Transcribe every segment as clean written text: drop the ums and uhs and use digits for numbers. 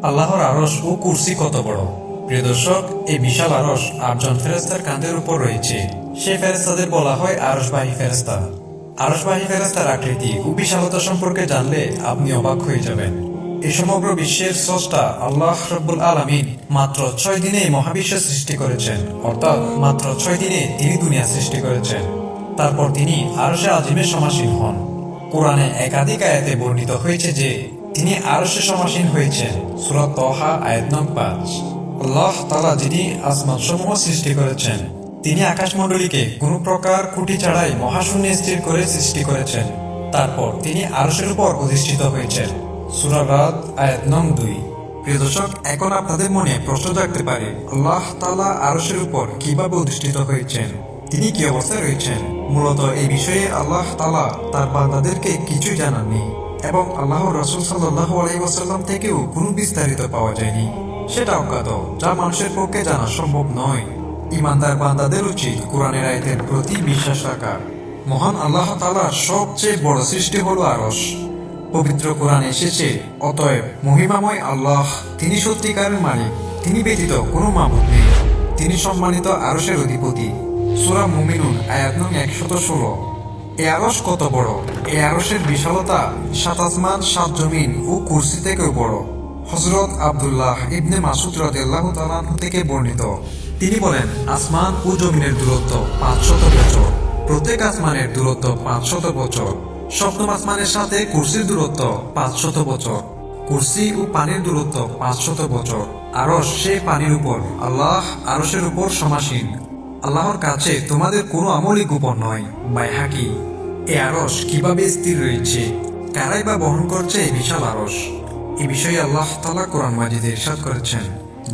আল্লাহর আরশ ও কুরসি কত বড়। প্রিয় দর্শক, এই বিশাল আরশ ৮ জন ফেরেশতার কাঁধের উপর রয়েছে। সেই ফেরেশতাদের বলা হয় আরশবাহী ফেরেশতা। আরশবাহী ফেরেশতার আকৃতি ও বিশালতা সম্পর্কে জানলে আপনি অবাক হয়ে যাবেন। এই সমগ্র বিশ্বের স্রষ্টা আল্লাহ রাব্বুল আলামিন মাত্র ৬ দিনে এই মহাবিশ্ব সৃষ্টি করেছেন, অর্থাৎ মাত্র ৬ দিনে তিনি দুনিয়া সৃষ্টি করেছেন। তারপর তিনি আরশে আজিমে সমাসীন হন। কোরআনে একাধিক আয়াতে বর্ণিত হয়েছে যে তিনি আরশে সমাসীন হয়েছেন। সূরা তাহা আয়াত নং ৫। আল্লাহ তাআলা যিনি আসমানসমূহ সৃষ্টি করেছেন, তিনি আকাশমণ্ডলীকে কোনো প্রকার খুঁটি ছাড়াই মহাশূন্যে স্থির করে সৃষ্টি করেছেন। তারপর তিনি আরশের উপর অধিষ্ঠিত হয়েছেন। সূরা রাদ আয়াত নং ২। প্রিয় দর্শক, এখন আপনাদের মনে প্রশ্ন জাগতে পারে, আল্লাহ তাআলা আরশের উপর কিভাবে অধিষ্ঠিত হয়েছেন, তিনি কি অবস্থায় রয়েছেন? মূলত এই বিষয়ে আল্লাহ তাআলা তার বান্দাদেরকে কিছুই জানাননি এবং আল্লাহর রাসূল সাল্লাল্লাহু আলাইহি ওয়াসাল্লাম থেকেও কোনো বিস্তারিত পাওয়া যায়নি। সেটা অজ্ঞাত, যা মানুষের পক্ষে জানা সম্ভব নয়। ঈমানদার বান্দাদের উচিত কোরআনের আয়াতের প্রতি বিশ্বাস রাখা। মহান আল্লাহ তাআলার সবচেয়ে বড় সৃষ্টি হলো আরশ। পবিত্র কোরআনে এসেছে, অতএব মহিমাময় আল্লাহ, তিনি সত্যিকারের মালিক, তিনি ব্যতীত কোনো মাবুদ নেই, তিনি সম্মানিত আরশের অধিপতি। সূরা মুমিনুন আয়াত নং ১১৬। এই আরশ কত বড়! এই আরশের বিশালতা ৭ আসমান, ৭ জমিন ও কুরসি থেকেও বড়। হযরত আব্দুল্লাহ ইবনে মাসউদ রাদিয়াল্লাহু তাআলা আনহু থেকে বর্ণিত, তিনি বলেন, আসমান ও জমিনের দূরত্ব ৫০০ বছর, প্রত্যেক আসমানের দূরত্ব ৫০০ বছর। সপ্তম আসমানের সাথে কুরসির দূরত্ব ৫০০ বছর। কুরসি ও পানির দূরত্ব ৫০০ বছর। আরশ সেই পানির উপর, আল্লাহ আরশের উপর সমাসীন। আল্লাহর কাছে তোমাদের কোনো আমলই গোপন নয়। বাইহাকি। এই আরশ কিভাবে স্থির রয়েছে, কারাই বা বহন করছে এই বিশাল আরশ? এই বিষয়ে আল্লাহ তাআলা কোরআন মাজিদে ইরশাদ করেছেন,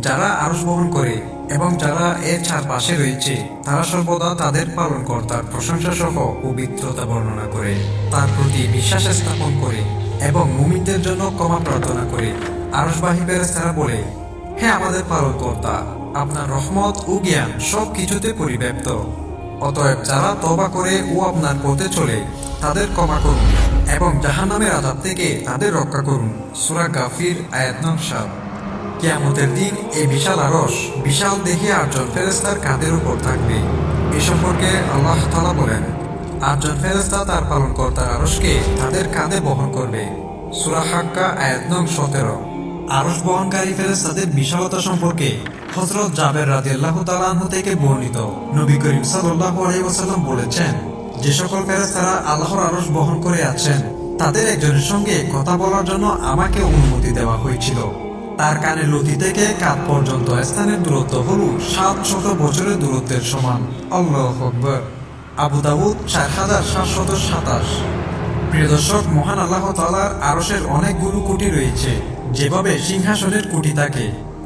যারা আরশ বহন করে এবং যারা এর চারপাশে রয়েছে, তারা সর্বদা তাদের পালনকর্তার প্রশংসা সহ পবিত্রতা বর্ণনা করে, তার প্রতি বিশ্বাস স্থাপন করে এবং মুমিনদের জন্য ক্ষমা প্রার্থনা করে। আরশবাহী ফেরেশতারা বলে, হে আমাদের পালনকর্তা, আপনার রহমত ও জ্ঞান সব কিছুতে পরিব্যাপ্ত। অতএব যারা তওবা করে ও আপনার পথে চলে, তাদের ক্ষমা করুন এবং জাহান্নামের আযাব থেকে তাদের রক্ষা করুন। সূরা গাফির আয়াত নং ৭। কিয়ামতের দিন এই বিশাল আরশ বিশাল দেহে ৮ জন ফেরেশতার কাঁধের উপর থাকবে। এ সম্পর্কে আল্লাহ তাআলা বলেন, ৮ জন ফেরেশতা তার পালনকর্তার আরশকে তাদের কাঁধে বহন করবে। সূরা হাক্কা আয়াত নং ১৭। আরশ বহনকারী ফেরেশতাদের বিশালতা সম্পর্কে হযরত জাবের রাদিয়াল্লাহু তাআলা আনহু থেকে বর্ণিত, নবী করিম সাল্লাল্লাহু আলাইহি ওয়াসাল্লাম বলেছেন, যে সকল ফেরেশতারা আল্লাহর আরশ বহন করে আছেন, তাদের একজনের সঙ্গে কথা বলার জন্য আমাকে অনুমতি দেওয়া হয়েছিল। তার কানের লতি থেকে কাঁধ পর্যন্ত স্থানের দূরত্ব হল ৭০০ বছরের দূরত্বের সমান। আল্লাহু আকবার। আবু দাউদ ৪৭২৭। প্রিয় দর্শক, মহান আল্লাহ তাআলার আরশের অনেকগুলো কুটি রয়েছে, যেভাবে সিংহাসনের কুটি থাকে।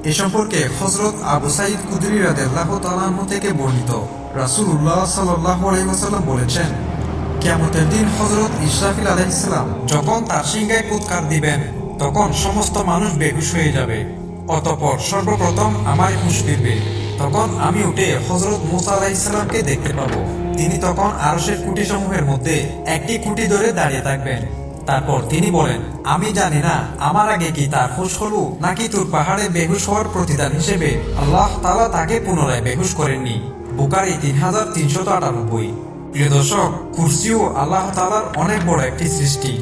এ সম্পর্কে হযরত আবু সাঈদ খুদরি রাদিয়াল্লাহু তাআলা আনহু থেকে বর্ণিত, রাসূলুল্লাহ সাল্লাল্লাহু আলাইহি ওয়াসাল্লাম বলেছেন, কিয়ামতের দিন হযরত ইসরাফিল আলাইহিস সালাম যখন তার সিংহায় ফুৎকার দিবেন, তখন সমস্ত মানুষ বেহুশ হয়ে যাবে। অতঃপর সর্বপ্রথম আমার হুঁশ ফিরবে। তখন আমি উঠে হযরত মূসা আলাইহিস সালামকে দেখতে পাবো। তিনি তখন আরশের কুটি সমূহের মধ্যে একটি কুটি ধরে দাঁড়িয়ে থাকবেন। তারপর তিনি বলেন, আমি জানি না আমার আগে কি তার হুঁশ হলো নাকি তুর পাহাড়ে বেহুশ হওয়ার প্রতিদান হিসেবে আল্লাহ তাআলা তাকে পুনরায় বেহুশ করেননি। বুখারী ৩৩৯৮। প্রিয় দর্শক, কুরসিও আল্লাহ তাআলার অনেক বড় একটি সৃষ্টি।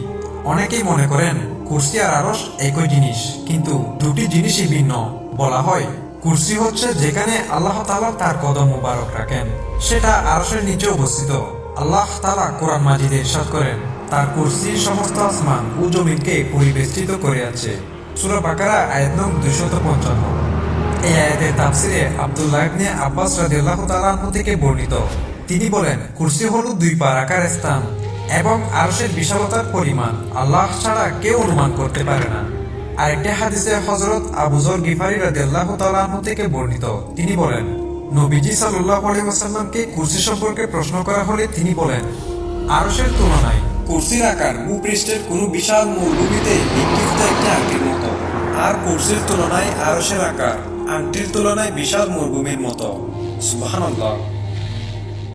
অনেকেই মনে করেন কুরসি আর আরশ একই জিনিস, কিন্তু দুটি জিনিসই ভিন্ন। বলা হয়, কুরসি হচ্ছে যেখানে আল্লাহ তাআলা তার কদম মুবারক রাখেন, সেটা আরশের নিচে অবস্থিত। আল্লাহ তাআলা কোরআন মাজিদে ইরশাদ করেন, তার কুরসি সমস্ত আসমান ও জমিনকে পরিবেষ্টিত করে আছে। সূরা বাকারা আয়াত নং ২৫৫। এই আয়াতের তাফসিরে আব্দুল্লাহ ইবনে আব্বাস রাদিয়াল্লাহু তাআলা আনহু থেকে বর্ণিত, তিনি বলেন, কুরসি হলো ২ পা রাখার স্থান এবং আরশের বিশালতার পরিমাণ আল্লাহ ছাড়া কেউ অনুমান করতে পারে না। আরেকটি হাদিসে হযরত আবু যর গিফারি রাদিয়াল্লাহু তাআলা আনহু থেকে বর্ণিত, তিনি বলেন, নবীজি সাল্লাল্লাহু আলাইহি ওয়াসাল্লামকে কুরসি সম্পর্কে প্রশ্ন করা হলে তিনি বলেন, আরশের তুলনায় কুরসির আকার ভূপৃষ্ঠের কোনো বিশাল মরুভূমিতে নিক্ষিপ্ত একটি আংটির মতো, আর কুরসির তুলনায় আরশের আকার আংটির তুলনায় বিশাল মরুভূমির মতো। সুবহানাল্লাহ।